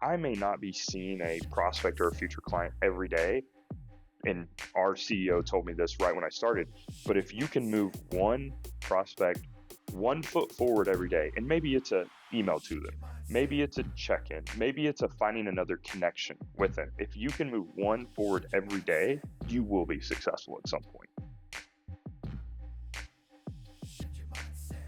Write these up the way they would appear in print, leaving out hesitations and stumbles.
I may not be seeing a prospect or a future client every day, and our CEO told me this right when I started, but if you can move one prospect 1 foot forward every day, and maybe it's a email to them, maybe it's a check-in, maybe it's a finding another connection with them. If you can move one forward every day, you will be successful at some point.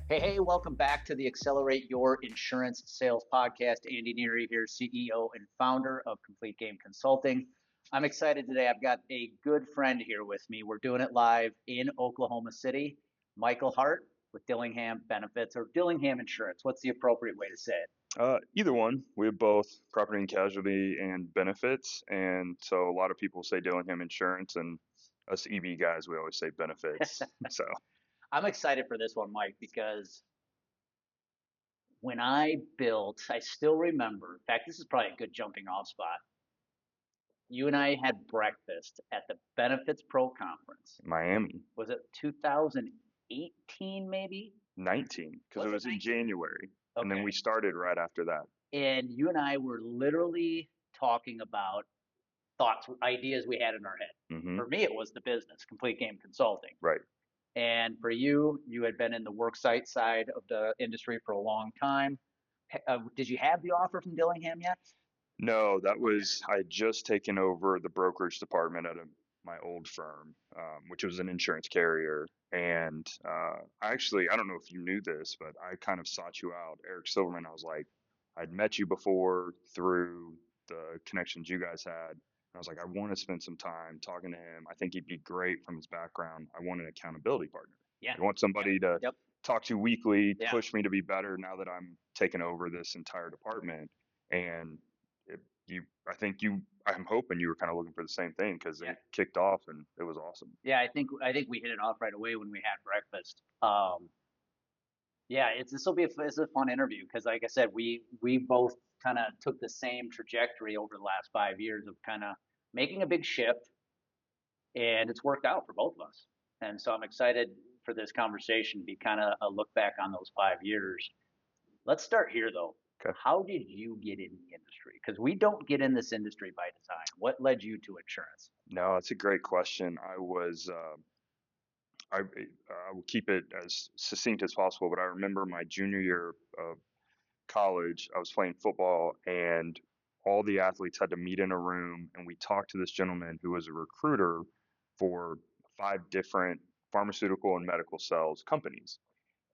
Hey, welcome back to the Accelerate Your Insurance Sales Podcast. Andy Neary here, CEO and founder of Complete Game Consulting. I'm excited today. I've got a good friend here with me. We're doing it live in Oklahoma City. Michael Hart with Dillingham Benefits, or Dillingham Insurance. What's the appropriate way to say it? Either one. We have both property and casualty and benefits, and so a lot of people say Dillingham Insurance, and us EB guys, we always say benefits. So I'm excited for this one, Mike, because when I still remember, in fact, this is probably a good jumping off spot. You and I had breakfast at the Benefits Pro Conference. Miami. Was it 2018 maybe? 19, because it was in January. Okay. And then we started right after that. And you and I were literally talking about thoughts, ideas we had in our head. Mm-hmm. For me, it was the business, Complete Game Consulting. Right. And for you, you had been in the Worksite side of the industry for a long time. Did you have the offer from Dillingham yet? No, I had just taken over the brokerage department at my old firm, which was an insurance carrier. And I don't know if you knew this, but I kind of sought you out, Eric Silverman. I was like, I'd met you before through the connections you guys had. I was like, I want to spend some time talking to him. I think he'd be great from his background. I want an accountability partner. Yeah. I want somebody to talk to weekly, push me to be better now that I'm taking over this entire department. And I'm hoping you were kind of looking for the same thing, because it kicked off and it was awesome. Yeah, I think we hit it off right away when we had breakfast. It's a fun interview because, like I said, we both kind of took the same trajectory over the last 5 years of kind of making a big shift, and it's worked out for both of us. And so I'm excited for this conversation to be kind of a look back on those 5 years. Let's start here, though. Okay. How did you get in the industry? Because we don't get in this industry by design. What led you to insurance? No, that's a great question. I will keep it as succinct as possible, but I remember my junior year of college, I was playing football, and all the athletes had to meet in a room, and we talked to this gentleman who was a recruiter for 5 different pharmaceutical and medical sales companies.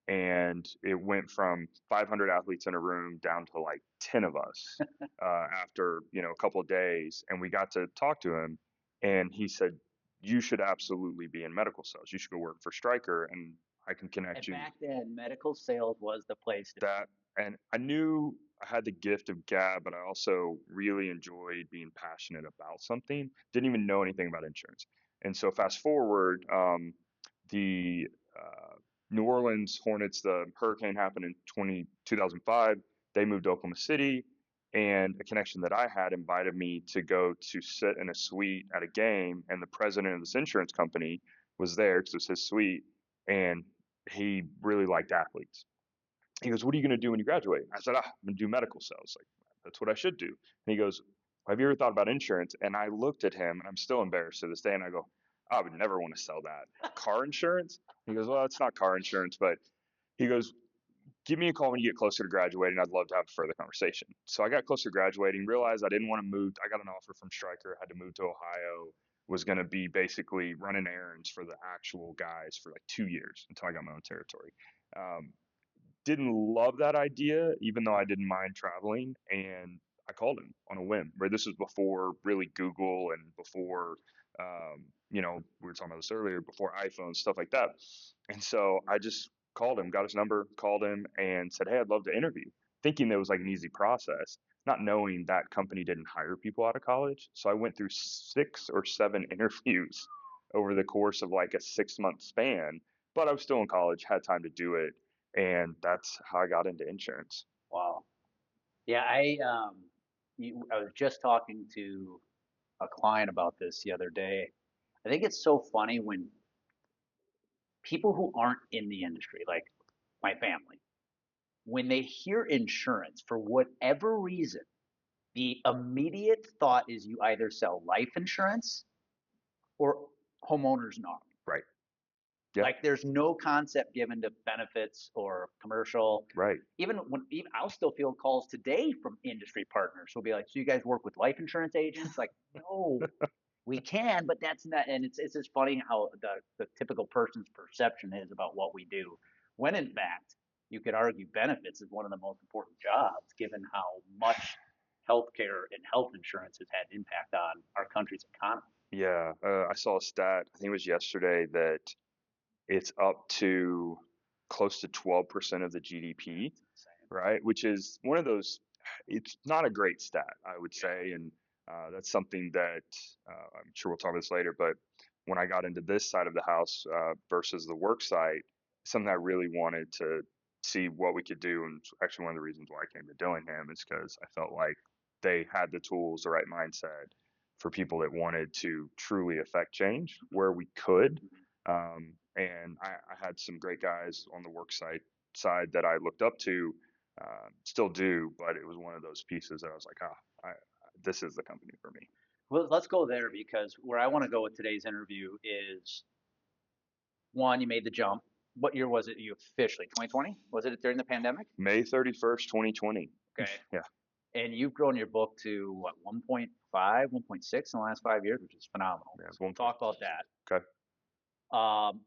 And it went from 500 athletes in a room down to like 10 of us after a couple of days. And we got to talk to him, and he said, you should absolutely be in medical sales. You should go work for Stryker, and I can connect you. Back then, medical sales was the place to be. And I knew I had the gift of gab, but I also really enjoyed being passionate about something. Didn't even know anything about insurance. And so fast forward, the New Orleans Hornets, the hurricane happened in 2005. They moved to Oklahoma City, and a connection that I had invited me to go to sit in a suite at a game, and the president of this insurance company was there because it was his suite, and he really liked athletes. He goes, what are you going to do when you graduate? I said, I'm going to do medical sales. Like, that's what I should do. And he goes, have you ever thought about insurance? And I looked at him, and I'm still embarrassed to this day, and I go, I would never want to sell that. Car insurance? He goes, well, it's not car insurance, but he goes, give me a call when you get closer to graduating. I'd love to have a further conversation. So I got closer to graduating, realized I didn't want to move. I got an offer from Stryker, had to move to Ohio, was going to be basically running errands for the actual guys for like 2 years until I got my own territory. Didn't love that idea, even though I didn't mind traveling. And I called him on a whim. Where this was before really Google and before, we were talking about this earlier, before iPhones, stuff like that. And so I just called him, got his number, called him, and said, hey, I'd love to interview, thinking that was like an easy process, not knowing that company didn't hire people out of college. So I went through 6 or 7 interviews over the course of like a 6-month span, but I was still in college, had time to do it. And that's how I got into insurance. Wow. Yeah, I was just talking to a client about this the other day. I think it's so funny when people who aren't in the industry, like my family, when they hear insurance, for whatever reason, the immediate thought is you either sell life insurance or homeowners and auto. Right. Yeah. Like there's no concept given to benefits or commercial. Right. Even I'll still field calls today from industry partners who'll be like, "So you guys work with life insurance agents?" Like, no, we can, but that's not. And it's just funny how the typical person's perception is about what we do, when in fact you could argue benefits is one of the most important jobs, given how much healthcare and health insurance has had impact on our country's economy. Yeah. I saw a stat, I think it was yesterday, that it's up to close to 12% of the GDP, right? Which is one of those, it's not a great stat, I would say. And that's something that I'm sure we'll talk about this later. But when I got into this side of the house versus the Worksite, something I really wanted to see what we could do. And actually, one of the reasons why I came to Dillingham is because I felt like they had the tools, the right mindset for people that wanted to truly affect change where we could. And I had some great guys on the Worksite side that I looked up to, still do, but it was one of those pieces that I was like, this is the company for me. Well, let's go there because where I want to go with today's interview is one, you made the jump. What year was it you officially? 2020? Was it during the pandemic? May 31st, 2020. Okay. Yeah. And you've grown your book to what, 1.5, 1.6 in the last 5 years, which is phenomenal. Yeah, So we'll talk about that. Okay.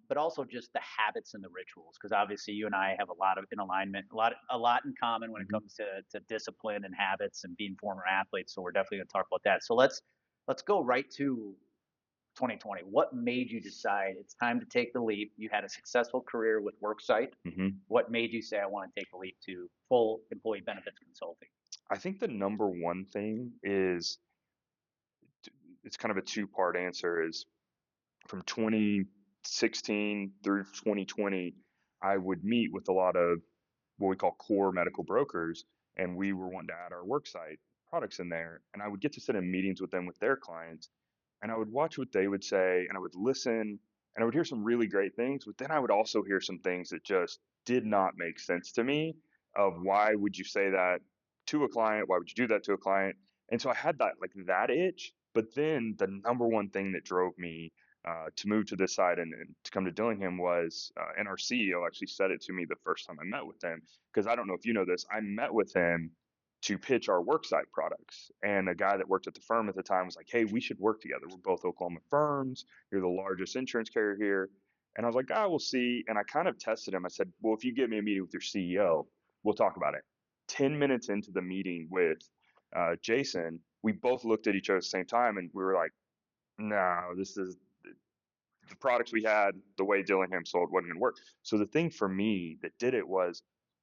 But also just the habits and the rituals, because obviously you and I have a lot of in alignment, a lot in common when it comes to discipline and habits and being former athletes. So we're definitely going to talk about that. So let's go right to 2020. What made you decide it's time to take the leap? You had a successful career with Worksite. What made you say I want to take the leap to full employee benefits consulting? I think the number one thing is, it's kind of a two-part answer, is from 2016 through 2020, I would meet with a lot of what we call core medical brokers, and we were wanting to add our Worksite products in there. And I would get to sit in meetings with them with their clients, and I would watch what they would say, and I would listen, and I would hear some really great things, but then I would also hear some things that just did not make sense to me, of why would you say that to a client? Why would you do that to a client? And so I had that itch. But then the number one thing that drove me to move to this side and to come to Dillingham was, and our CEO actually said it to me the first time I met with him, because I don't know if you know this, I met with him to pitch our Worksite products. And a guy that worked at the firm at the time was like, "Hey, we should work together. We're both Oklahoma firms. You're the largest insurance carrier here." And I was like, we'll see. And I kind of tested him. I said, "Well, if you give me a meeting with your CEO, we'll talk about it." 10 minutes into the meeting with Jason, we both looked at each other at the same time, and we were like, "No, this is the products we had, the way Dillingham sold wasn't going to work." So the thing for me that did it was,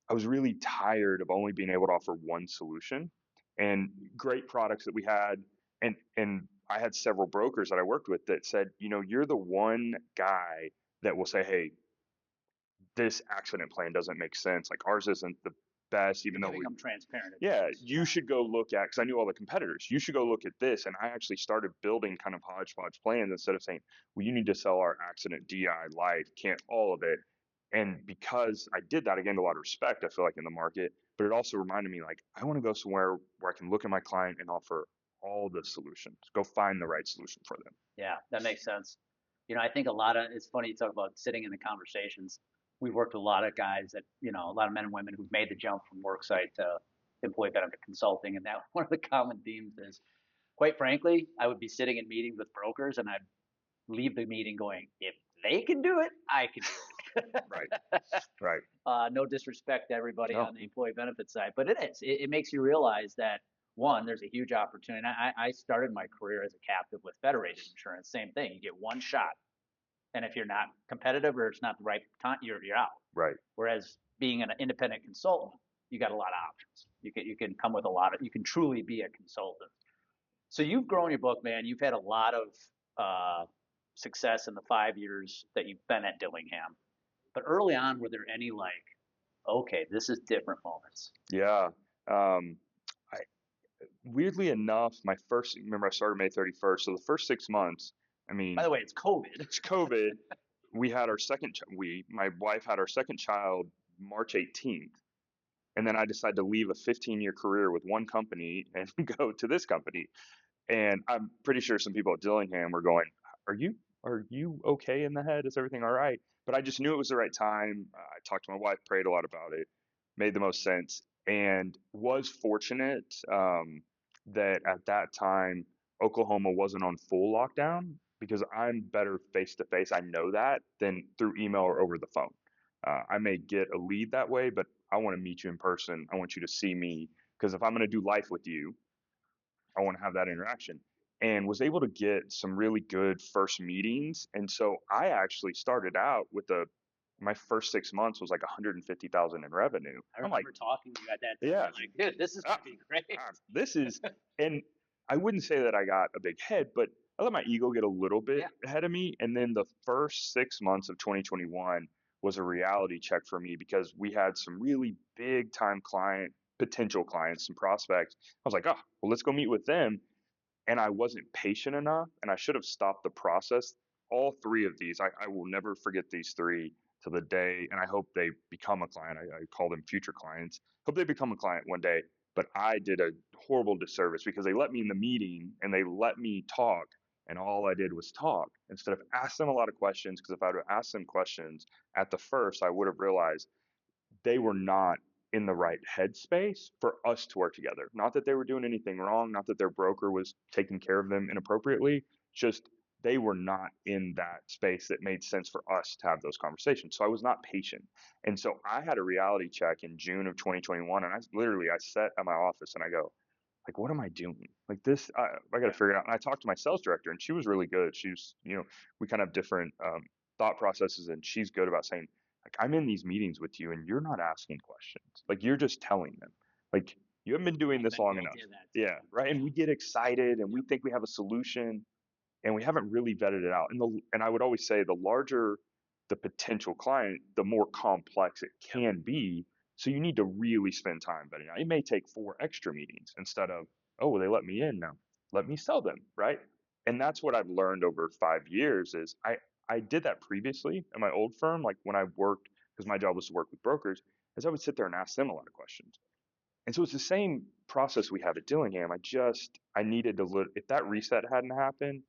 I was really tired of only being able to offer one solution, and great products that we had. And I had several brokers that I worked with that said, "You're the one guy that will say, hey, this accident plan doesn't make sense. Like, ours isn't the best, even though I'm transparent. Yeah, you should go look at," because I knew all the competitors. "You should go look at this." And I actually started building kind of hodgepodge plans instead of saying, "Well, you need to sell our accident, DI, life, can't all of it." And because I did that, I gained a lot of respect, I feel like, in the market. But it also reminded me, like, I want to go somewhere where I can look at my client and offer all the solutions, go find the right solution for them. Yeah, that makes sense. I think it's funny you talk about sitting in the conversations. We've worked with a lot of guys that, a lot of men and women who've made the jump from Worksite to employee benefit consulting. And that one of the common themes is, quite frankly, I would be sitting in meetings with brokers and I'd leave the meeting going, if they can do it, I can do it. Right. No disrespect to everybody No. on the employee benefit side, but it makes you realize that, one, there's a huge opportunity. I started my career as a captive with Federated Insurance. Same thing. You get one shot. And if you're not competitive or it's not the right time, you're out. Right. Whereas being an independent consultant, you got a lot of options. You can come with you can truly be a consultant. So you've grown your book, man. You've had a lot of success in the 5 years that you've been at Dillingham. But early on, were there any okay, this is different moments? Yeah. Weirdly enough, remember I started May 31st. So the first 6 months, I mean, by the way, it's COVID. It's COVID. We had our my wife had our second child March 18th. And then I decided to leave a 15-year career with one company and go to this company. And I'm pretty sure some people at Dillingham were going, "Are you okay in the head? Is everything all right?" But I just knew it was the right time. I talked to my wife, prayed a lot about it, made the most sense, and was fortunate that at that time Oklahoma wasn't on full lockdown because I'm better face to face. I know that than through email or over the phone. I may get a lead that way, but I want to meet you in person. I want you to see me because if I'm going to do life with you, I want to have that interaction. And was able to get some really good first meetings. And so I actually started out with my first 6 months was like 150,000 in revenue. I I'm like, remember talking to you at that time. yeah, Like, dude, this is ah, gonna be great. this is, and I wouldn't say that I got a big head, but I let my ego get a little bit Yeah. ahead of me. And then the first 6 months of 2021 was a reality check for me because we had some really big time potential clients, some prospects. I was like, oh, well, let's go meet with them, and I wasn't patient enough, and I should have stopped the process. All three of these, I will never forget these three to the day, and I hope they become a client. I call them future clients. Hope they become a client one day. But I did a horrible disservice because they let me in the meeting and they let me talk, and all I did was talk instead of ask them a lot of questions. Because if I would have asked them questions at the first, I would have realized they were not in the right headspace for us to work together. Not that they were doing anything wrong, not that their broker was taking care of them inappropriately, just they were not in that space that made sense for us to have those conversations. So I was not patient. And so I had a reality check in June of 2021, and I sat at my office and I go, like, what am I doing? Like this, I got to figure it out. And I talked to my sales director, and she was really good. She's, we kind of have different thought processes, and she's good about saying, like, I'm in these meetings with you, and you're not asking questions. Like, you're just telling them. Like, you haven't been doing I've this been long enough. guilty of that too. Yeah, right. And we get excited, and we think we have a solution, and we haven't really vetted it out. And I would always say the larger the potential client, the more complex it can be. So you need to really spend time vetting out. It may take 4 extra meetings instead of, oh, well, they let me in now. Let me sell them, right? And that's what I've learned over 5 years is I did that previously at my old firm, like when I worked, because my job was to work with brokers, is I would sit there and ask them a lot of questions. And so it's the same process we have at Dillingham. I needed to look, if that reset hadn't happened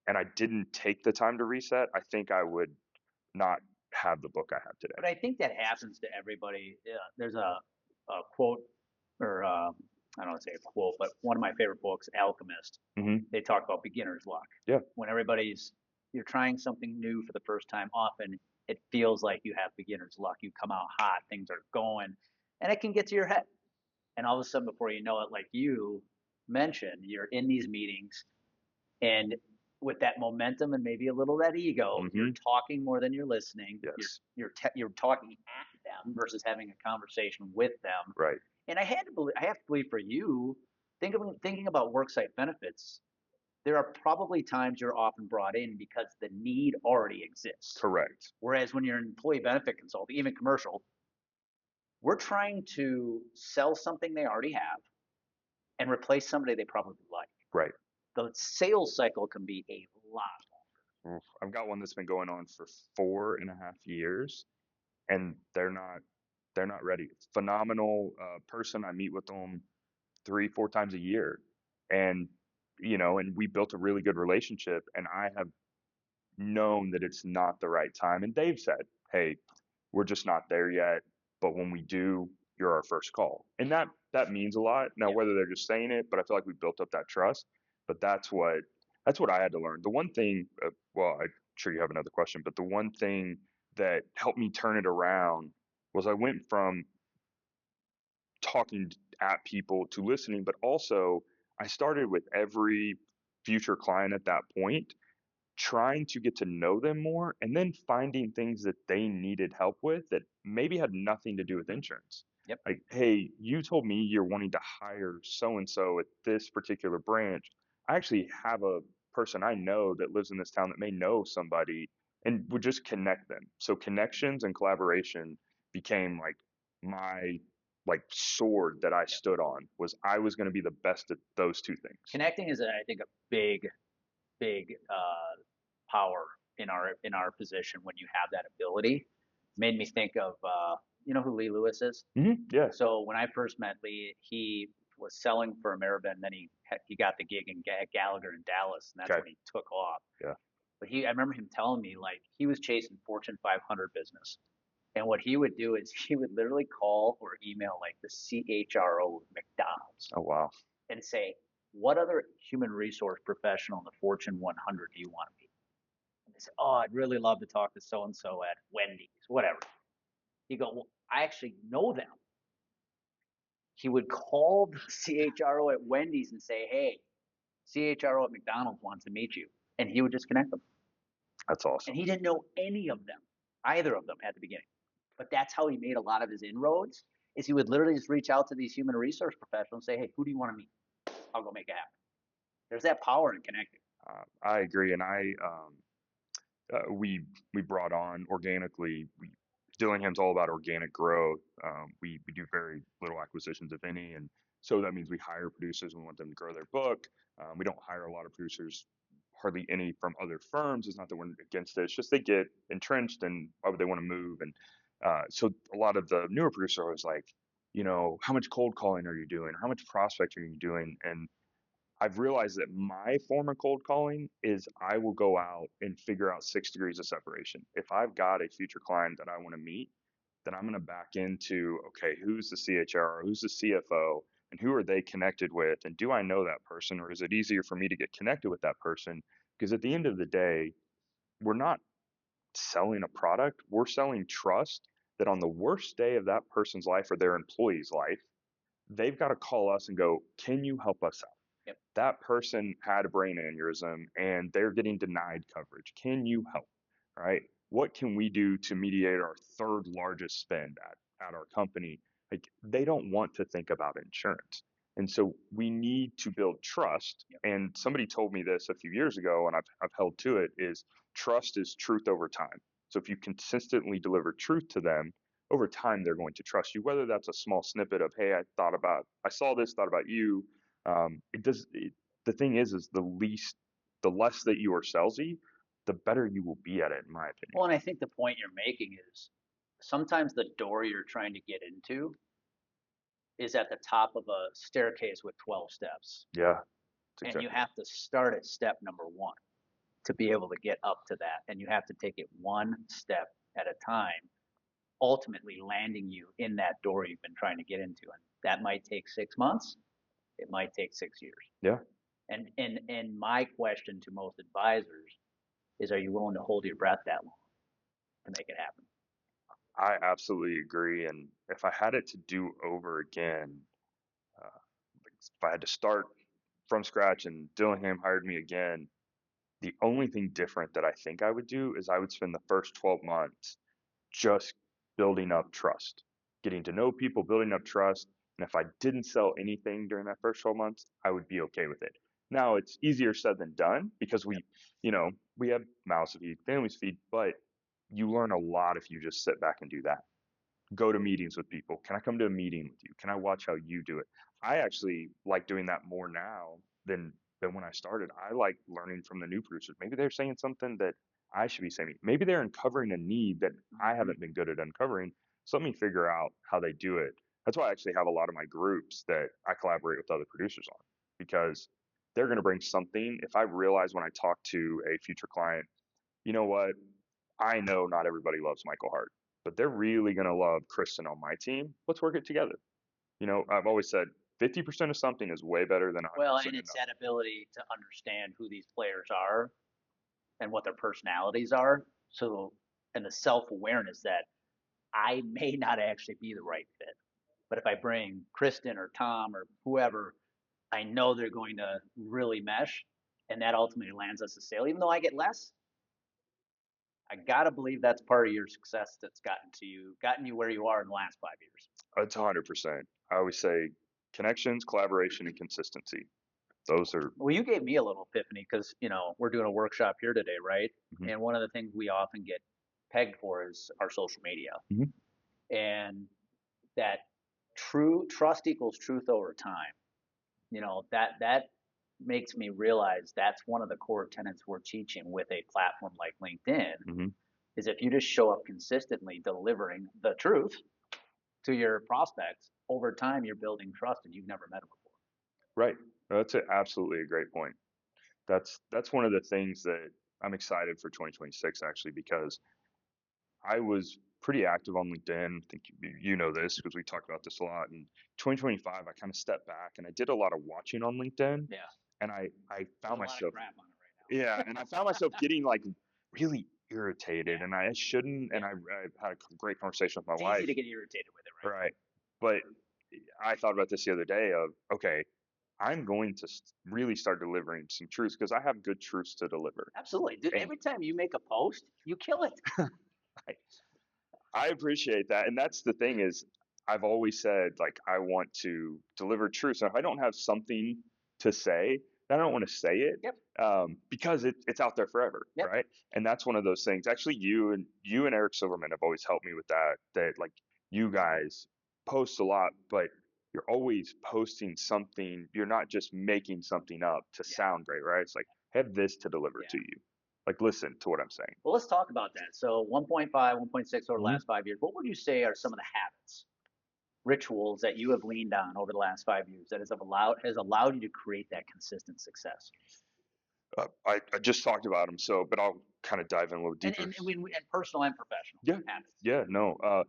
and I didn't take the time to reset, I think I would not have the book I have today. But I think that happens to everybody. There's a quote, or I don't want to say a quote, but one of my favorite books, Alchemist. Mm-hmm. They talk about beginner's luck. Yeah. When you're trying something new for the first time, often it feels like you have beginner's luck. You come out hot, things are going, and it can get to your head. And all of a sudden, before you know it, like you mentioned, you're in these meetings, and with that momentum and maybe a little of that ego, Mm-hmm. you're talking more than you're listening. Yes. You're talking at them versus having a conversation with them. Right. And I have to believe for you, thinking about worksite benefits, there are probably times you're often brought in because the need already exists. Correct. Whereas when you're an employee benefit consultant, even commercial, we're trying to sell something they already have and replace somebody they probably like. Right. The sales cycle can be a lot. Oof. I've got one that's been going on for 4.5 years, and they're not ready. Phenomenal person. I meet with them 3, 4 times a year, and and we built a really good relationship. And I have known that it's not the right time. And they've said, "Hey, we're just not there yet. But when we do, you're our first call." And that means a lot. Now, Yeah. whether they're just saying it, but I feel like we built up that trust. But that's what I had to learn. The one thing, well, I'm sure you have another question, but the one thing that helped me turn it around was I went from talking at people to listening, but also I started with every future client at that point, trying to get to know them more and then finding things that they needed help with that maybe had nothing to do with insurance. Yep. Like, hey, you told me you're wanting to hire so and so at this particular branch. I actually have a person I know that lives in this town that may know somebody and would just connect them. So connections and collaboration became like my sword that I stood on was I was going to be the best at those two things. Connecting is, I think, a big power in our position when you have that ability. Made me think of You know who Lee Lewis is? Yeah. So when I first met Lee, he was selling for Ameriben. Then he got the gig in Gallagher in Dallas, and that's Okay. when he took off. Yeah. But I remember him telling me like he was chasing Fortune 500 business, and what he would do is he would literally call or email like the CHRO of McDonald's Oh, wow. and say, "What other human resource professional in the Fortune 100 do you want to meet?" And they say, "Oh, I'd really love to talk to so and so at Wendy's, whatever." He go, "Well, I actually know them." He would call the CHRO at Wendy's and say, "Hey, CHRO at McDonald's wants to meet you," and he would just connect them. That's awesome. And he didn't know any of them, either of them at the beginning. But that's how he made a lot of his inroads. Is he would literally just reach out to these human resource professionals and say, "Hey, who do you want to meet? I'll go make it happen." There's that power in connecting. I agree, and we brought on organically. Dillingham's all about organic growth. We do very little acquisitions, if any, and so that means we hire producers. We want them to grow their book. We don't hire a lot of producers, hardly any from other firms. It's not that we're against it. It's just they get entrenched and why would they want to move? And so a lot of the newer producers are always like, how much cold calling are you doing? How much prospecting are you doing? And I've realized that my form of cold calling is I will go out and figure out 6 degrees of separation. If I've got a future client that I want to meet, then I'm going to back into, okay, who's the CHR, who's the CFO, and who are they connected with? And do I know that person, or is it easier for me to get connected with that person? Because at the end of the day, we're not selling a product, we're selling trust that on the worst day of that person's life or their employee's life, they've got to call us and go, can you help us out? Yep. That person had a brain aneurysm and they're getting denied coverage. Can you help? Right? What can we do to mediate our third largest spend at our company? Like they don't want to think about insurance. And so we need to build trust. Yep. And somebody told me this a few years ago, and I've held to it, is trust is truth over time. So if you consistently deliver truth to them, over time they're going to trust you, whether that's a small snippet of, hey, I saw this, thought about you. The thing is the less that you are salesy, the better you will be at it, in my opinion. Well, and I think the point you're making is sometimes the door you're trying to get into is at the top of a staircase with 12 steps. Yeah. And you have to start at step number 1 to be able to get up to that. And you have to take it one step at a time, ultimately landing you in that door you've been trying to get into. And that might take 6 months. It might take 6 years. Yeah. And my question to most advisors is, are you willing to hold your breath that long to make it happen? I absolutely agree. And if I had it to do over again, if I had to start from scratch and Dillingham hired me again, the only thing different that I think I would do is I would spend the first 12 months just building up trust, getting to know people, building up trust. And if I didn't sell anything during that first 12 months, I would be okay with it. Now it's easier said than done because we have mouths to feed, families to feed, but you learn a lot if you just sit back and do that. Go to meetings with people. Can I come to a meeting with you? Can I watch how you do it? I actually like doing that more now than when I started. I like learning from the new producers. Maybe they're saying something that I should be saying. Maybe they're uncovering a need that I haven't been good at uncovering. So let me figure out how they do it. That's why I actually have a lot of my groups that I collaborate with other producers on, because they're going to bring something. If I realize when I talk to a future client, you know what? I know not everybody loves Michael Hart, but they're really going to love Kristen on my team. Let's work it together. I've always said 50% of something is way better than 100% Well, and it's enough. that ability to understand who these players are and what their personalities are. So, and the self-awareness that I may not actually be the right fit, but if I bring Kristen or Tom or whoever, I know they're going to really mesh, and that ultimately lands us a sale. Even though I get less, I gotta believe that's part of your success that's gotten you where you are in the last 5 years. It's 100%. I always say connections, collaboration, and consistency. Those are. Well, you gave me a little epiphany because we're doing a workshop here today, right? Mhm. And one of the things we often get pegged for is our social media, Mhm. and that true trust equals truth over time. That makes me realize that's one of the core tenets we're teaching with a platform like LinkedIn. Mhm. Is if you just show up consistently delivering the truth, to your prospects, over time you're building trust and you've never met them before. Right. That's absolutely a great point. That's one of the things that I'm excited for 2026 actually, because I was pretty active on LinkedIn. I think you know this because we talked about this a lot. In 2025, I kind of stepped back and I did a lot of watching on LinkedIn, Yeah. and I There's found a lot of myself, crap on it right now. yeah, and I found myself getting like really irritated, Yeah. and I shouldn't. And Yeah. I had a great conversation with It's my easy wife, to get irritated with it, right? right? But I thought about this the other day of, okay, I'm going to really start delivering some truths because I have good truths to deliver. Absolutely. Dude, And every time you make a post, you kill it. I, I appreciate that. And that's the thing is I've always said like I want to deliver truth. So if I don't have something to say, then I don't want to say it, Yep. because it's out there forever, Yep. right? And that's one of those things. Actually, you and Eric Silverman have always helped me with that. That like you guys post a lot, but you're always posting something. You're not just making something up to Yeah. sound great, right? It's like I have this to deliver Yeah. to you. Like listen to what I'm saying. Well, let's talk about that. So 1.5, 1.6 over the Mhm. last 5 years. What would you say are some of the habits, rituals that you have leaned on over the last 5 years that has allowed you to create that consistent success? I just talked about them, so but I'll kind of dive in a little And deeper. and personal and professional Yeah, habits. yeah, no.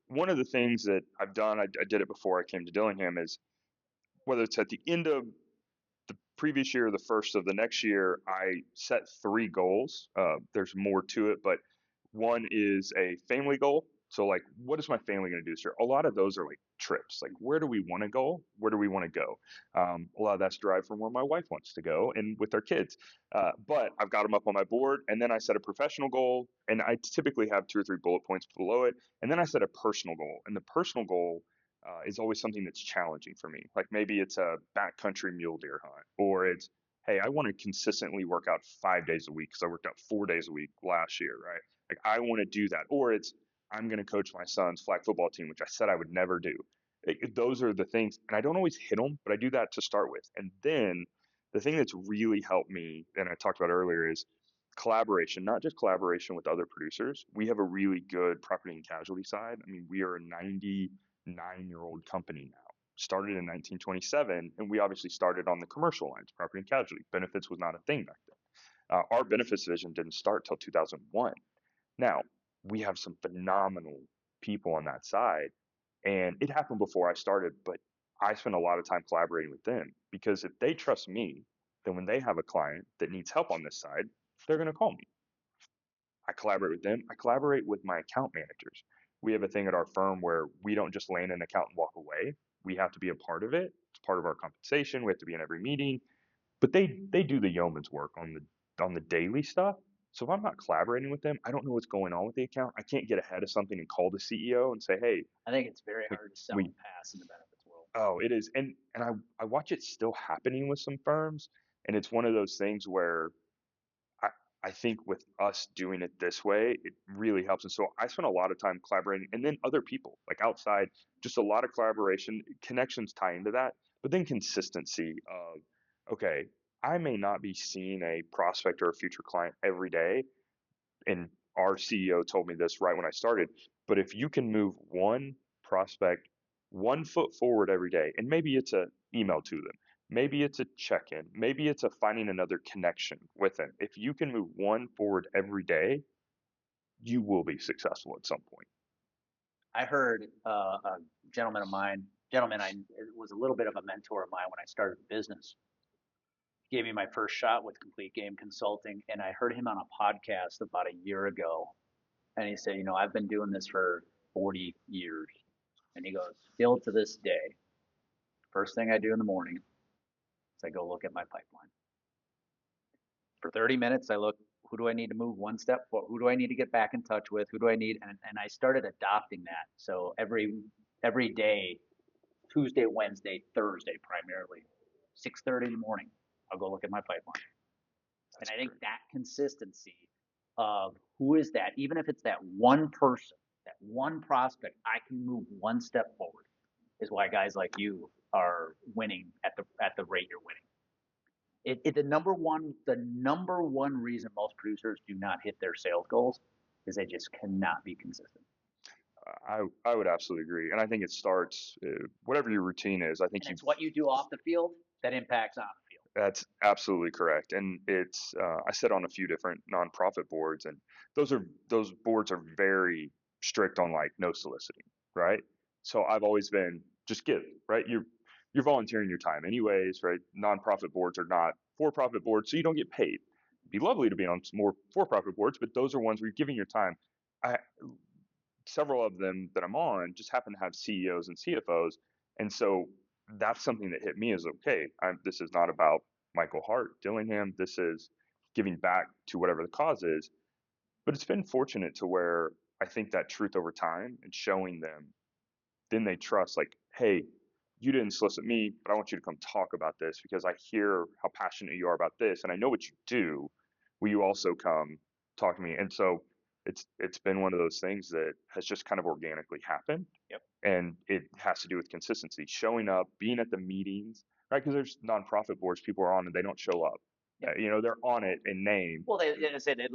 One of the things that I've done, I did it before I came to Dillingham, is whether it's at the end of the previous year or the first of the next year, I set three goals. There's more to it, but one is a family goal. So, like, what is my family going to do this year? A lot of those are like trips. Like, where do we want to go? Where do we want to go? A lot of that's derived from where my wife wants to go and with our kids. But I've got them up on my board. And then I set a professional goal, and I typically have two or three bullet points below it. And then I set a personal goal. And the personal goal is always something that's challenging for me. Like maybe it's a backcountry mule deer hunt, or it's, hey, I want to consistently work out 5 days a week because I worked out 4 days a week last year, right? Like I want to do that. Or it's, I'm going to coach my son's flag football team, which I said I would never do. Those are the things, and I don't always hit them, but I do that to start with. And then the thing that's really helped me, and I talked about earlier, is collaboration, not just collaboration with other producers. We have a really good property and casualty side. I mean, we are a 99-year-old company now. Started in 1927, and we obviously started on the commercial lines, property and casualty. Benefits was not a thing back then. Our benefits division didn't start till 2001. Now, we have some phenomenal people on that side, and it happened before I started, but I spend a lot of time collaborating with them because if they trust me, then when they have a client that needs help on this side, they're going to call me. I collaborate with them. I collaborate with my account managers. We have a thing at our firm where we don't just land an account and walk away. We have to be a part of it. It's part of our compensation. We have to be in every meeting. But they do the yeoman's work on the daily stuff. So if I'm not collaborating with them, I don't know what's going on with the account. I can't get ahead of something and call the CEO and say, hey, I think it's very we, hard to sell we and pass in the benefits world. oh, it is. And I watch it still happening with some firms. And it's one of those things where I, I think with us doing it this way, it really helps. And so I spend a lot of time collaborating and then other people like outside, just a lot of collaboration, connections tie into that, but then consistency of, okay, I may not be seeing a prospect or a future client every day. And our CEO told me this right when I started, but if you can move one prospect 1 foot forward every day, and maybe it's a email to them, maybe it's a check-in, maybe it's a finding another connection with them. If you can move one forward every day, you will be successful at some point. I heard a gentleman I was a little bit of a mentor of mine when I started the business. He gave me my first shot with Complete Game Consulting, and I heard him on a podcast about a year ago. And he said, I've been doing this for 40 years. And he goes, still to this day, first thing I do in the morning is I go look at my pipeline. For 30 minutes, I look, who do I need to move one step forward? Who do I need to get back in touch with? Who do I need? And I started adopting that. So every day, Tuesday, Wednesday, Thursday, primarily, 6:30 in the morning, I'll go look at my pipeline. That's And I think great. that consistency of who is that, even if it's that one person, that one prospect, I can move one step forward, is why guys like you are winning at the rate you're winning. The number one reason most producers do not hit their sales goals is they just cannot be consistent. I would absolutely agree, and I think it starts whatever your routine is. I think And it's what you do off the field that impacts on the field. that's absolutely correct, and it's I sit on a few different nonprofit boards, and those boards are very strict on like no soliciting, right? So I've always been just give, right? You're volunteering your time anyways, right? Nonprofit boards are not for-profit boards, so you don't get paid. It'd be lovely to be on some more for-profit boards, but those are ones where you're giving your time. I Several of them that I'm on just happen to have CEOs and CFOs, and so that's something that hit me as okay. This is not about Michael Hart, Dillingham. This is giving back to whatever the cause is. But it's been fortunate to where I think that truth over time and showing them, then they trust like, hey, you didn't solicit me, but I want you to come talk about this because I hear how passionate you are about this, and I know what you do. Will you also come talk to me? And so it's been one of those things that has just kind of organically happened. Yep. And it has to do with consistency, showing up, being at the meetings, right? Because there's nonprofit boards people are on and they don't show up. Yep. They're on it in name. Well, they said they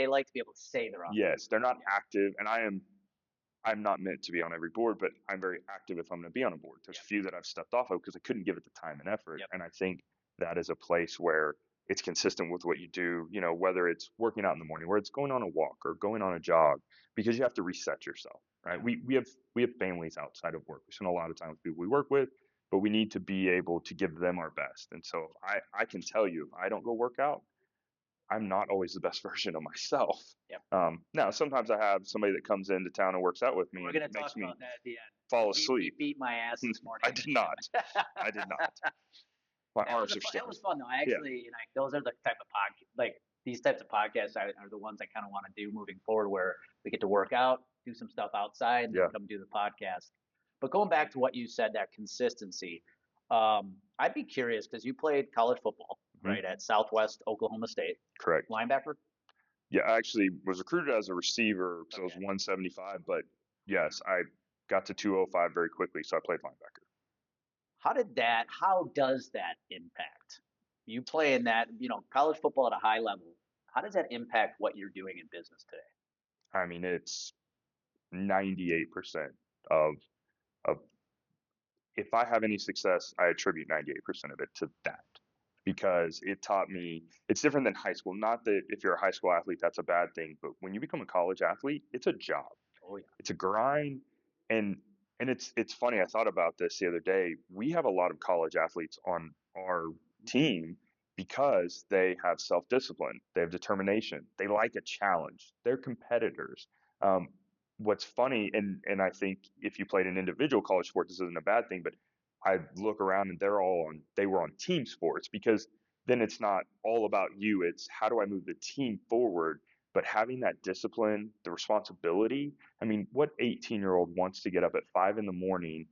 like to be able to say they're on. Yes, they're not active, and I'm not meant to be on every board, but I'm very active if I'm going to be on a board. There's a few that I've stepped off of because I couldn't give it the time and effort. Yep. And I think that is a place where it's consistent with what you do, whether it's working out in the morning, where it's going on a walk or going on a jog, because you have to reset yourself, right? We have families outside of work. We spend a lot of time with people we work with, but we need to be able to give them our best. And so I can tell you, if I don't go work out, I'm not always the best version of myself. Yep. Now, sometimes I have somebody that comes into town and works out with me. We're going to makes talk me about that at the end. fall He asleep. beat my ass this morning. I did not. I did not. My arms are stiff. That was fun though. I actually, those are the type of podcast, like these types of podcasts are the ones I kind of want to do moving forward, where we get to work out, do some stuff outside, Yeah. come do the podcast. But going back to what you said, that consistency, I'd be curious because you played college football, right, at Southwest Oklahoma State. Correct. Linebacker? Yeah, I actually was recruited as a receiver, so I was 175, but yes, I got to 205 very quickly, so I played linebacker. How does that impact you playing that, college football at a high level? How does that impact what you're doing in business today? I mean, it's 98% of if I have any success, I attribute 98% of it to that because it taught me it's different than high school. Not that if you're a high school athlete, that's a bad thing, but when you become a college athlete, it's a job. Oh yeah. It's a grind. And it's funny, I thought about this the other day. We have a lot of college athletes on our team because they have self-discipline, they have determination, they like a challenge, they're competitors. What's funny, and I think if you played an individual college sport, this isn't a bad thing, but I look around and they were on team sports because then it's not all about you, it's how do I move the team forward? But having that discipline, the responsibility, I mean, what 18-year-old wants to get up at 5 a.m,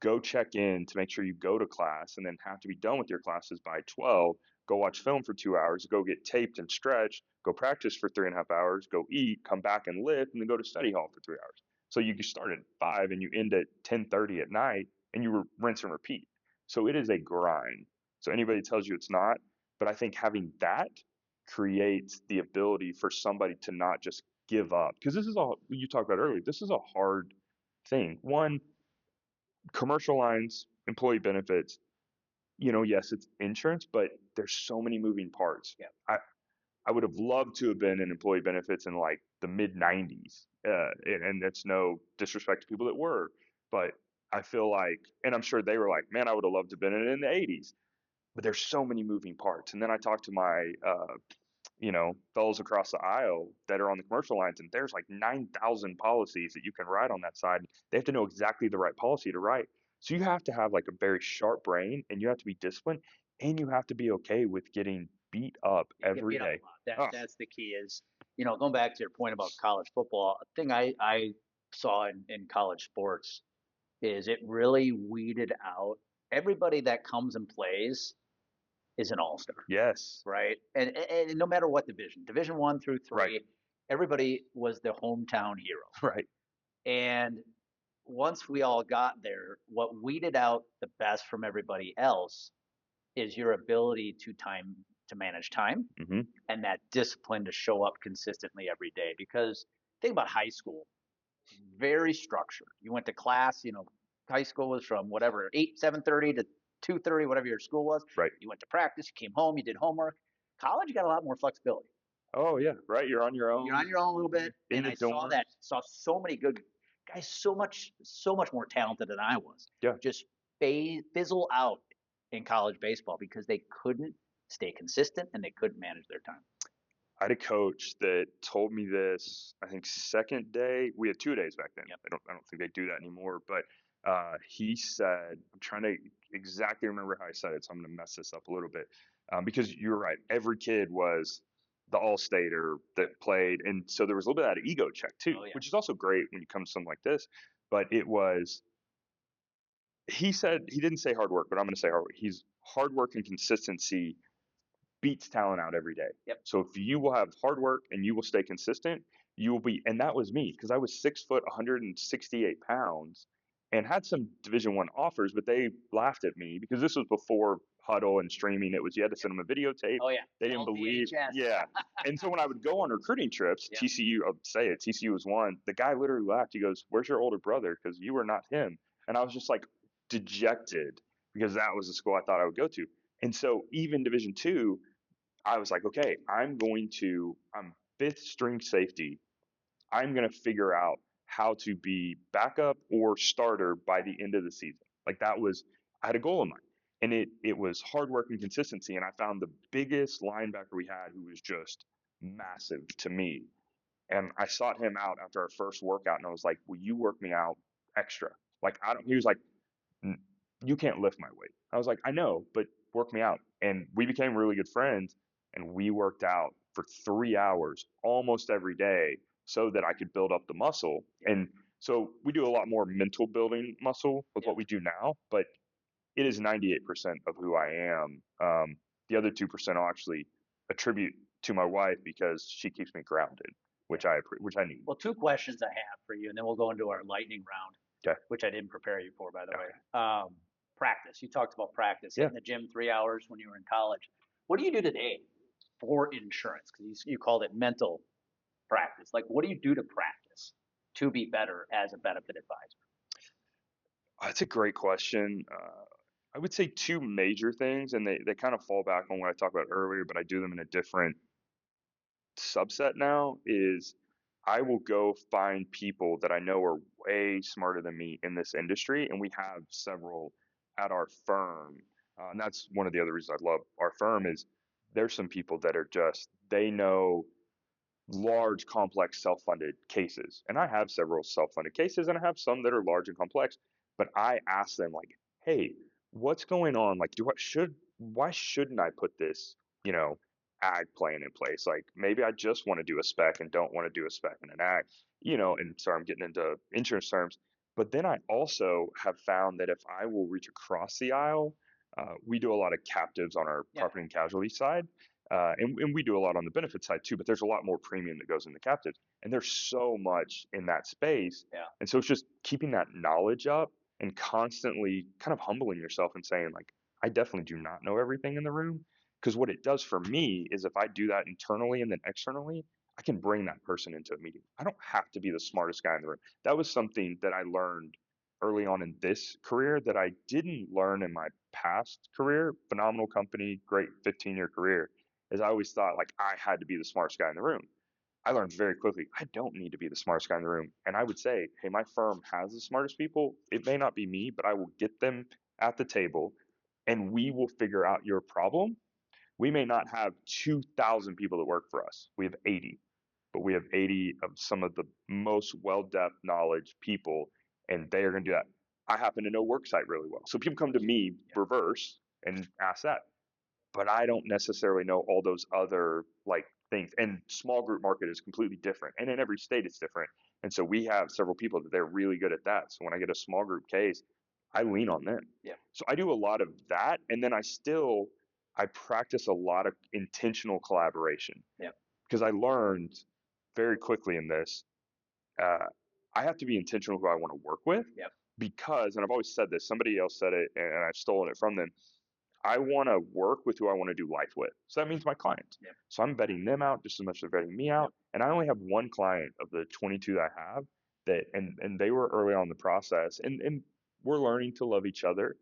go check in to make sure you go to class, and then have to be done with your classes by 12, go watch film for 2 hours, go get taped and stretched, go practice for 3.5 hours, go eat, come back and lift, and then go to study hall for 3 hours. So you start at 5 and you end at 10:30 at night, and you rinse and repeat. So it is a grind. So anybody tells you it's not, but I think having that creates the ability for somebody to not just give up, because this is all you talked about earlier. This is a hard thing. One, commercial lines, employee benefits, yes, it's insurance, but there's so many moving parts. Yeah. I would have loved to have been in employee benefits in like the mid 90s. And that's no disrespect to people that were, but I feel like, and I'm sure they were like, man, I would have loved to have been in it in the 80s. But there's so many moving parts. And then I talked to my, fellows across the aisle that are on the commercial lines, and there's like 9,000 policies that you can write on that side. They have to know exactly the right policy to write. So you have to have like a very sharp brain, and you have to be disciplined, and you have to be okay with getting beat up every day. That's the key is, going back to your point about college football, a thing I saw in college sports is it really weeded out everybody that comes and plays is an all-star. Yes. Right. And no matter what division 1 through 3, Right. Everybody was the hometown hero. Right. And once we all got there, what weeded out the best from everybody else is your ability to manage time and that discipline to show up consistently every day. Because think about high school. very structured. You went to class, high school was from whatever, 7:30 to 2:30, whatever your school was. Right. You went to practice, you came home, you did homework. College, you got a lot more flexibility. Oh yeah, right. You're on your own. You're on your own a little bit. In And the I saw so many good guys, so much more talented than I was. Yeah. Just fizzle out in college baseball because they couldn't stay consistent and they couldn't manage their time. I had a coach that told me this, I think second day, we had 2 days back then. Yep. I don't think they do that anymore, but he said, I'm trying to exactly remember how he said it, so I'm going to mess this up a little bit. Because you're right, every kid was the all-stater that played, and so there was a little bit of that ego check too, which is also great when you come to something like this, but he said, he didn't say hard work, but I'm going to say hard work. He's hard work and consistency beats talent out every day. Yep. So if you will have hard work and you will stay consistent, you will be, and that was me because I was 6 foot, 168 pounds and had some Division I offers, but they laughed at me because this was before huddle and streaming. It was, you had to send them a videotape. Oh yeah. They didn't believe. VHS. Yeah. And so when I would go on recruiting trips, Yep. TCU, I'll say it, TCU was one. The guy literally laughed. He goes, "Where's your older brother? Because you were not him." And I was just like dejected because that was the school I thought I would go to. And so even Division II, I was like, okay, I'm fifth string safety. I'm going to figure out how to be backup or starter by the end of the season. Like I had a goal in mind. And it was hard work and consistency. And I found the biggest linebacker we had who was just massive to me. And I sought him out after our first workout and I was like, will you work me out extra? Like, he was like, you can't lift my weight. I was like, I know, but work me out. And we became really good friends and we worked out for 3 hours almost every day so that I could build up the muscle. And so we do a lot more mental building muscle with what we do now, but it is 98% of who I am. The other 2% I'll actually attribute to my wife because she keeps me grounded, which I need. Well, 2 questions I have for you, and then we'll go into our lightning round, Okay. which I didn't prepare you for, by the Okay. way. Practice. You talked about practice, Yeah. hitting the gym 3 hours when you were in college. What do you do today for insurance? Because you called it mental practice. Like, what do you do to practice to be better as a benefit advisor? That's a great question. I would say 2 major things, and they kind of fall back on what I talked about earlier, but I do them in a different subset now, is I will go find people that I know are way smarter than me in this industry, and we have several at our firm. And that's one of the other reasons I love our firm is there's some people that are just, they know large, complex, self-funded cases. And I have several self-funded cases and I have some that are large and complex, but I ask them like, hey, what's going on? Like, why shouldn't I put this, ag plan in place? Like maybe I just want to do a spec and don't want to do a spec in an ag, and sorry, I'm getting into insurance terms. But then I also have found that if I will reach across the aisle, we do a lot of captives on our property and casualty side. And we do a lot on the benefit side too, but there's a lot more premium that goes into captives. And there's so much in that space. Yeah. And so it's just keeping that knowledge up and constantly kind of humbling yourself and saying, like, I definitely do not know everything in the room. Because what it does for me is if I do that internally and then externally, I can bring that person into a meeting. I don't have to be the smartest guy in the room. That was something that I learned early on in this career that I didn't learn in my past career. Phenomenal company, great 15-year career. Is I always thought like I had to be the smartest guy in the room. I learned very quickly I don't need to be the smartest guy in the room. And I would say, hey, my firm has the smartest people. It may not be me, but I will get them at the table and we will figure out your problem. We may not have 2,000 people that work for us. We have 80, but we have 80 of some of the most well-depth knowledge people, and they are going to do that. I happen to know Worksite really well. So people come to me reverse and ask that. But I don't necessarily know all those other like things. And small group market is completely different. And in every state it's different. And so we have several people that they're really good at that. So when I get a small group case, I lean on them. Yeah. So I do a lot of that. And then I practice a lot of intentional collaboration. Yeah. Because I learned very quickly in this, I have to be intentional who I want to work with. Yeah. Because, and I've always said this, somebody else said it and I've stolen it from them. I want to work with who I want to do life with. So that means my clients. Yeah. So I'm vetting them out just as much as they're vetting me out. And I only have one client of the 22 that I have that, and they were early on in the process, and we're learning to love each other,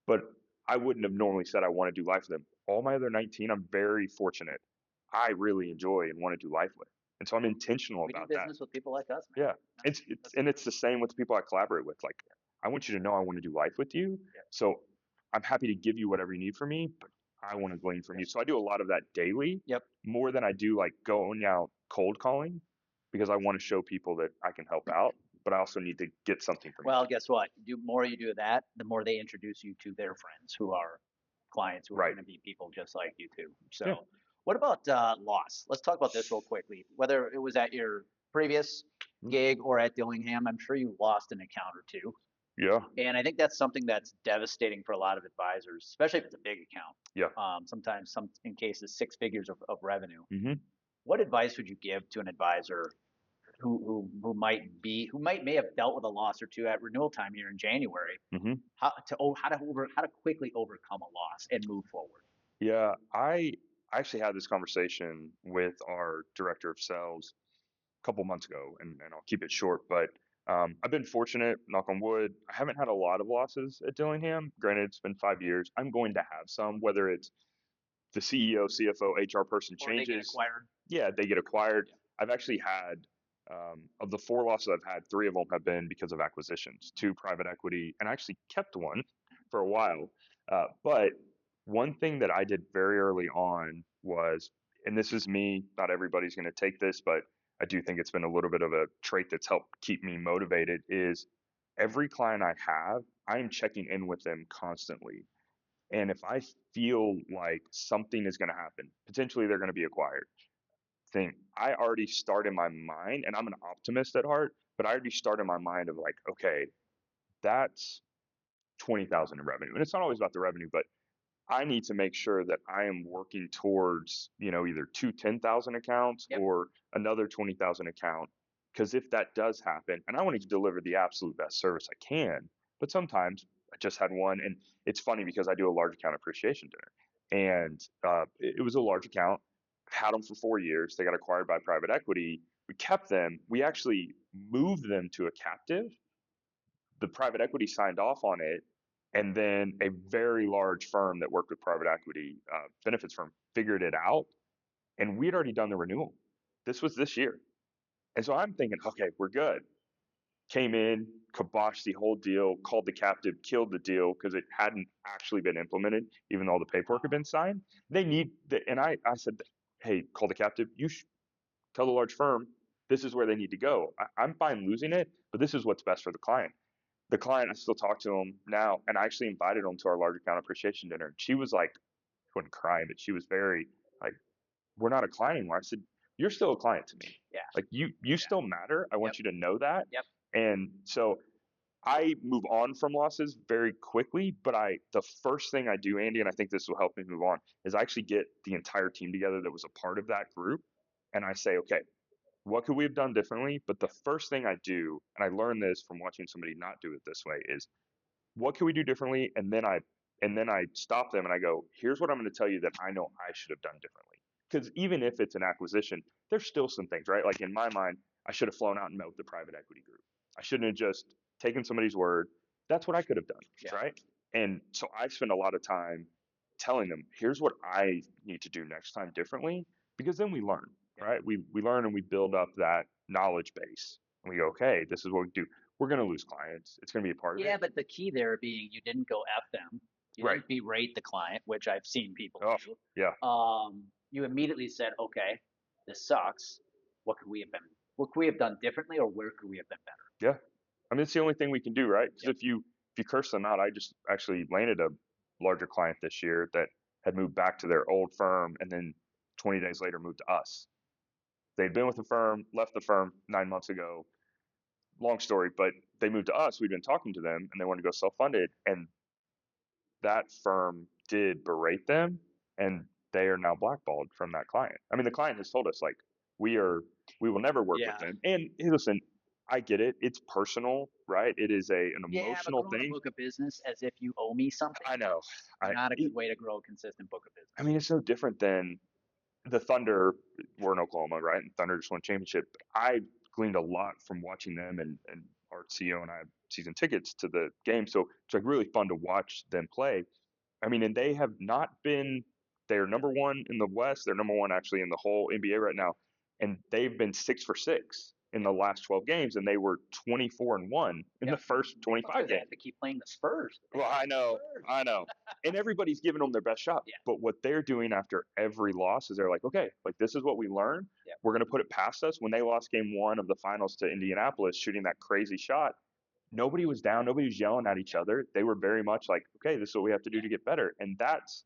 but I wouldn't have normally said I want to do life with them. All my other 19, I'm very fortunate. I really enjoy and want to do life with. And so I'm intentional We do about that. business with people like us, man. Yeah. It's the same with the people I collaborate with. Like, I want you to know I want to do life with you. Yeah. So I'm happy to give you whatever you need from me, but I want to glean from you. So I do a lot of that daily, Yep. more than I do like going out cold calling, because I want to show people that I can help out, but I also need to get something from Well, guess what? The more you do that, the more they introduce you to their friends who are clients who are Right. going to be people just like you too. So, Yeah. what about loss? Let's talk about this real quickly. Whether it was at your previous gig or at Dillingham, I'm sure you lost an account or two. Yeah. And I think that's something that's devastating for a lot of advisors, especially if it's a big account. Yeah. Sometimes, in cases, six figures of revenue. Mm-hmm. What advice would you give to an advisor who may have dealt with a loss or two at renewal time here in January? Mm-hmm. How to quickly overcome a loss and move forward? Yeah. I actually had this conversation with our director of sales a couple months ago, and I'll keep it short, but I've been fortunate, knock on wood. I haven't had a lot of losses at Dillingham. Granted, it's been 5 years. I'm going to have some, whether it's the CEO, CFO, HR person Or they get changes. acquired. Yeah, they get acquired. I've actually had, of the 4 losses I've had, 3 of them have been because of acquisitions, 2 private equity, and I actually kept one for a while. But one thing that I did very early on was, and this is me, not everybody's going to take this, but I do think it's been a little bit of a trait that's helped keep me motivated, is every client I have, I am checking in with them constantly. And if I feel like something is going to happen, potentially they're going to be acquired, thing, I already start in my mind, and I'm an optimist at heart, but I already start in my mind of like, okay, that's 20,000 in revenue. And it's not always about the revenue, but I need to make sure that I am working towards, either 2 10,000 accounts Yep. or another 20,000 account. Because if that does happen, and I want to deliver the absolute best service I can, but sometimes I just had one, and it's funny because I do a large account appreciation dinner, and it was a large account. Had them for 4 years. They got acquired by private equity. We kept them. We actually moved them to a captive. The private equity signed off on it, and then a very large firm that worked with private equity, benefits firm, figured it out, and we had already done the renewal. This was this year, and so I'm thinking, okay, we're good. Came in, kiboshed the whole deal, called the captive, killed the deal because it hadn't actually been implemented, even though all the paperwork had been signed. They need, and I said, hey, call the captive. Tell the large firm this is where they need to go. I'm fine losing it, but this is what's best for the client. The client, I still talk to him now, and I actually invited him to our large account appreciation dinner. She was like, she wasn't crying, but she was very like, we're not a client anymore. I said, you're still a client to me. Yeah. Like you still matter. I want Yep. you to know that. Yep. And so I move on from losses very quickly, but the first thing I do, Andy, and I think this will help me move on, is I actually get the entire team together that was a part of that group, and I say, okay, what could we have done differently? But the first thing I do, and I learned this from watching somebody not do it this way, is what can we do differently? And then I stop them and I go, here's what I'm going to tell you that I know I should have done differently. Because even if it's an acquisition, there's still some things, right? Like in my mind, I should have flown out and met with the private equity group. I shouldn't have just taken somebody's word. That's what I could have done, Yeah. right? And so I spend a lot of time telling them, here's what I need to do next time differently, because then we learn, right? We learn and we build up that knowledge base, and we go, okay, this is what we do. We're going to lose clients. It's going to be a part of it. Yeah, but the key there being you didn't go F them. You Right. didn't berate the client, which I've seen people Oh, do. yeah. You immediately said, okay, this sucks. What could we have done differently, or where could we have been better? Yeah. I mean, it's the only thing we can do, right? Because if you curse them out, I just actually landed a larger client this year that had moved back to their old firm and then 20 days later moved to us. They'd been with the firm, left the firm 9 months ago. Long story, but they moved to us. We'd been talking to them and they wanted to go self-funded, and that firm did berate them, and they are now blackballed from that client. I mean, the client has told us like we will never work with them. And hey, listen, I get it. It's personal, right? It is an emotional but growing thing. a book of business as if you owe me something. I know. Not a good way to grow a consistent book of business. I mean, it's no different than the Thunder. We're in Oklahoma, right? And Thunder just won a championship. I gleaned a lot from watching them, and our CEO and I have season tickets to the game, so it's like really fun to watch them play. I mean, and they have not been, they're number one in the West. They're number one actually in the whole NBA right now. And they've been 6 for 6 in the last 12 games, and they were 24-1 in the first 25 They games. have to keep playing the Spurs. Well, I know. And everybody's giving them their best shot. Yeah. But what they're doing after every loss is they're like, okay, like this is what we learned. Yeah. We're going to put it past us. When they lost game 1 of the finals to Indianapolis, shooting that crazy shot, nobody was down. Nobody was yelling at each other. They were very much like, okay, this is what we have to do to get better. And that's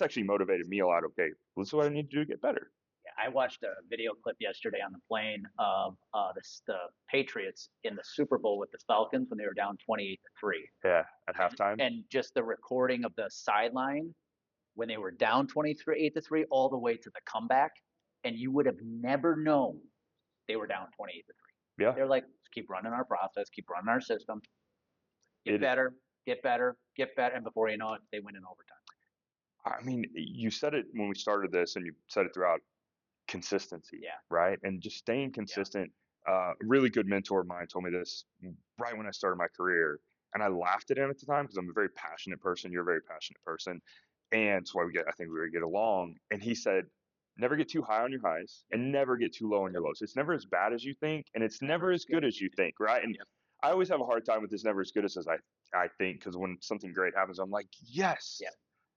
actually motivated me a lot. Okay, this is what I need to do to get better. I watched a video clip yesterday on the plane of the Patriots in the Super Bowl with the Falcons when they were down 28-3. Yeah, at halftime. And just the recording of the sideline when they were down 28-3 all the way to the comeback, and you would have never known they were down 28-3. Yeah. They're like, keep running our process, keep running our system, get better, and before you know it, they win in overtime. I mean, you said it when we started this, and you said it throughout. Consistency, right? And just staying consistent. A really good mentor of mine told me this right when I started my career, and I laughed at him at the time because I'm a very passionate person. You're a very passionate person, and so I think we would get along. And he said, never get too high on your highs and never get too low on your lows. It's never as bad as you think, and it's never as good as you think, right? And I always have a hard time with this never as good as I think, because when something great happens, I'm like, yes.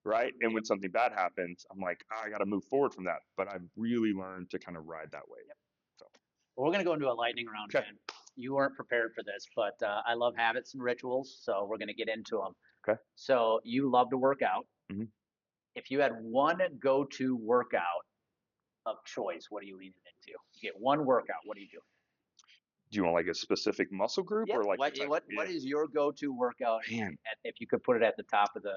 Right. And when something bad happens, I'm like, I got to move forward from that. But I've really learned to kind of ride that wave. So, well, we're going to go into a lightning round, Ben. You weren't prepared for this, but I love habits and rituals. So we're going to get into them. Okay. So you love to work out. Mm-hmm. If you had one go-to workout of choice, what are you leaning into? You get one workout. What do you do? Do you want like a specific muscle group or like what is your go-to workout? Man. If you could put it at the top of the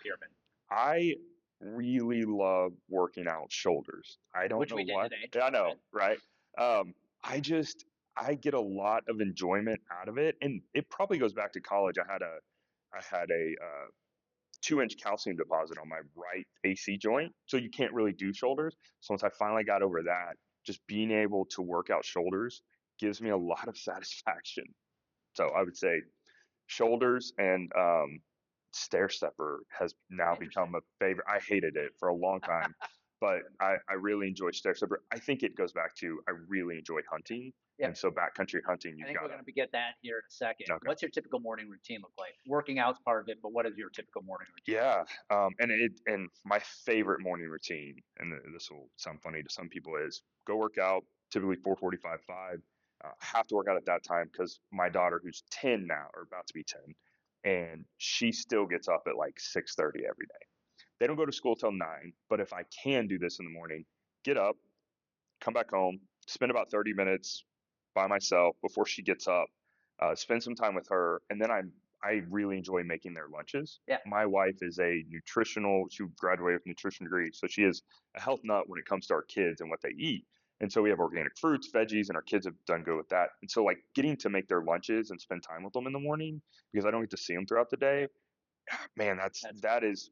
pyramid. I really love working out shoulders. I don't know why. Today. I know, right? I get a lot of enjoyment out of it, and it probably goes back to college. I had a 2-inch calcium deposit on my right AC joint, so you can't really do shoulders. So once I finally got over that, just being able to work out shoulders gives me a lot of satisfaction. So I would say shoulders, and stair stepper has now become a favorite. I hated it for a long time, but I really enjoy stair stepper. I think it goes back to I really enjoy hunting. And so backcountry hunting, I think we're going to get that here in a second. Okay. What's your typical morning routine look like? Working out's part of it, but what is your typical morning routine? Yeah, and my favorite morning routine, and this will sound funny to some people, is go work out, typically 4:45, 5. Have to work out at that time because my daughter, who's 10 now, or about to be 10, and she still gets up at like 6:30 every day. They don't go to school till 9, but if I can do this in the morning, get up, come back home, spend about 30 minutes by myself before she gets up, spend some time with her, and then I really enjoy making their lunches. Yeah. My wife is she graduated with a nutrition degree, so she is a health nut when it comes to our kids and what they eat. And so we have organic fruits, veggies, and our kids have done good with that. And so like getting to make their lunches and spend time with them in the morning, because I don't get to see them throughout the day, man, that is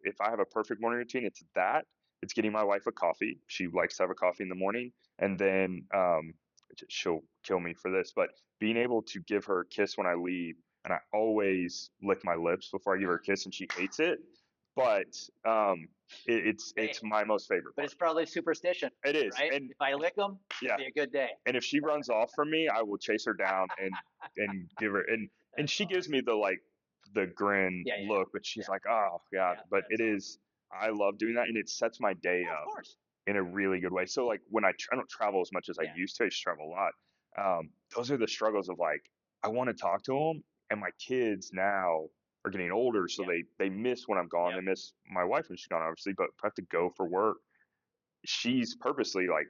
if I have a perfect morning routine, it's that. It's getting my wife a coffee. She likes to have a coffee in the morning, and then she'll kill me for this, but being able to give her a kiss when I leave, and I always lick my lips before I give her a kiss, and she hates it. But it's my most favorite part. But it's probably superstition. It is. Right? And if I lick them, it'll be a good day. And if she runs off from me, I will chase her down and give her and she gives me the grin look, but she's like, oh God. But it is, I love doing that, and it sets my day up in a really good way. So like when I don't travel as much as I used to, I just travel a lot. Those are the struggles of like, I want to talk to them, and my kids now are getting older, so they miss when I'm gone. They miss my wife when she's gone, obviously, but if I have to go for work, she's purposely like,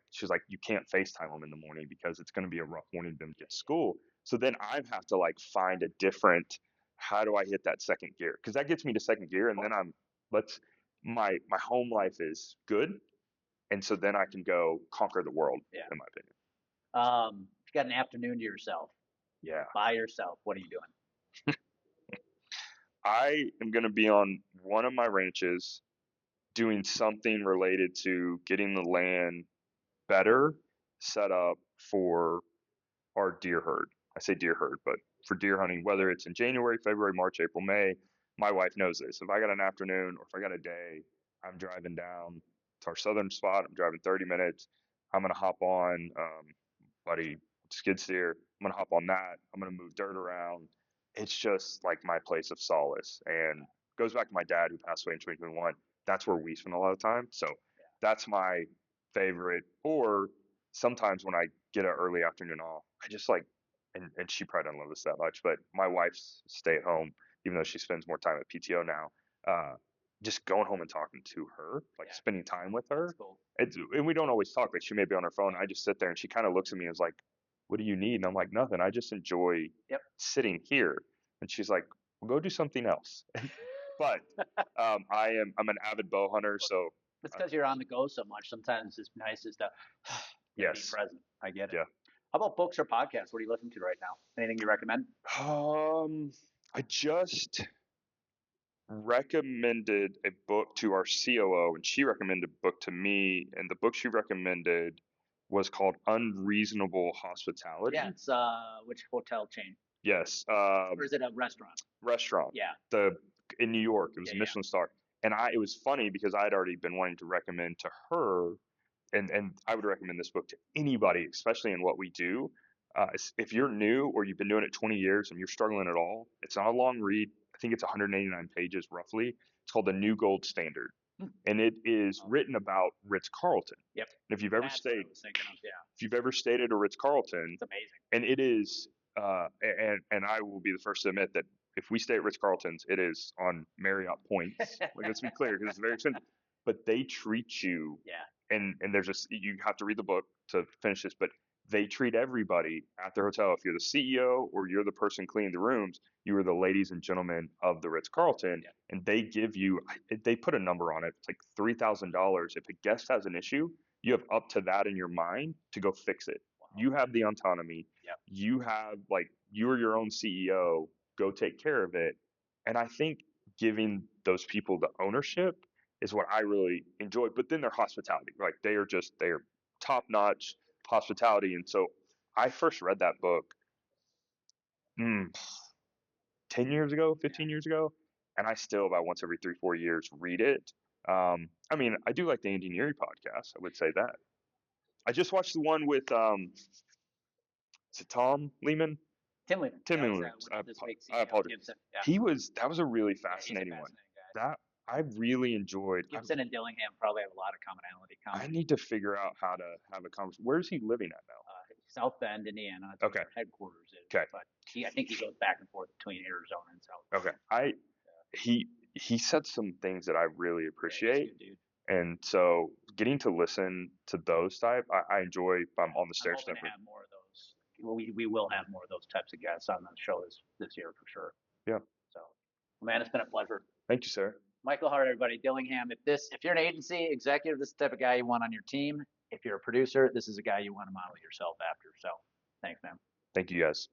you can't FaceTime them in the morning because it's going to be a rough morning for them to get to school. So then I have to like find a different, how do I hit that second gear? Because that gets me to second gear, and then my home life is good, and so then I can go conquer the world, in my opinion. You got an afternoon to yourself. Yeah. By yourself. What are you doing? I am going to be on one of my ranches doing something related to getting the land better set up for our deer herd. I say deer herd, but for deer hunting, whether it's in January, February, March, April, May, my wife knows this. If I got an afternoon or if I got a day, I'm driving down to our southern spot. I'm driving 30 minutes. I'm gonna hop on, buddy, skid steer. I'm gonna hop on that. I'm gonna move dirt around. It's just like my place of solace, and goes back to my dad who passed away in 2021. That's where we spend a lot of time. So that's my favorite. Or sometimes when I get an early afternoon off, I just like, and she probably doesn't love this that much, but my wife's stay at home, even though she spends more time at PTO now. Just going home and talking to her, like spending time with her. Cool. And we don't always talk. Like she may be on her phone. I just sit there and she kind of looks at me and is like, "What do you need?" And I'm like, "Nothing. I just enjoy sitting here." And she's like, "Well, go do something else." But I'm an avid bow hunter, so It's because you're on the go so much. Sometimes it's nice just to be present. I get it. yeah. How about books or podcasts? What are you listening to right now? Anything you recommend? I just recommended a book to our COO, and she recommended a book to me, and the book she recommended was called Unreasonable Hospitality. Yeah, it's which hotel chain? Yes. Or is it a restaurant? Restaurant. Yeah. In New York. It was a Michelin star. And it was funny because I'd already been wanting to recommend to her, and I would recommend this book to anybody, especially in what we do. If you're new or you've been doing it 20 years and you're struggling at all, it's not a long read. I think it's 189 pages roughly. It's called The New Gold Standard. And it is written about Ritz-Carlton. Yep. And if you've ever That's stayed, what I was thinking of, if you've ever stayed at a Ritz-Carlton, it's amazing. and it is, and I will be the first to admit that if we stay at Ritz-Carlton's, it is on Marriott points. Like, let's be clear, because it's very expensive. But they treat you, and there's just, you have to read the book to finish this, but they treat everybody at their hotel. If you're the CEO or you're the person cleaning the rooms, you are the ladies and gentlemen of the Ritz-Carlton, and they give you, they put a number on it. It's like $3,000. If a guest has an issue, you have up to that in your mind to go fix it. You have the autonomy. You have, like, you're your own CEO. Go take care of it. And I think giving those people the ownership is what I really enjoy. But then their hospitality, like they are top notch hospitality. And so I first read that book 10 years ago, 15 years ago. And I still about once every 3-4 years read it. I mean, I do like the Andy Neary podcast. I would say that. I just watched the one with is it Tom Lehman? Tim Lehman. Tim Lehman. I apologize. That was a really fascinating one. That I really enjoyed. Gibson and Dillingham probably have a lot of commonality. I need to figure out how to have a conversation. Where is he living at now? South Bend, Indiana. That's okay. Where headquarters is. Okay. But I think he goes back and forth between Arizona and South. Okay. He said some things that I really appreciate. And so getting to listen to those type, I enjoy. I'm on the stairs. I'm hoping to have more of those. We will have more of those types of guests on the show this year for sure. Yeah. So, man, it's been a pleasure. Thank you, sir. Michael Hart, everybody. Dillingham. If you're an agency executive, this is the type of guy you want on your team. If you're a producer, this is a guy you want to model yourself after. So, thanks, man. Thank you, guys.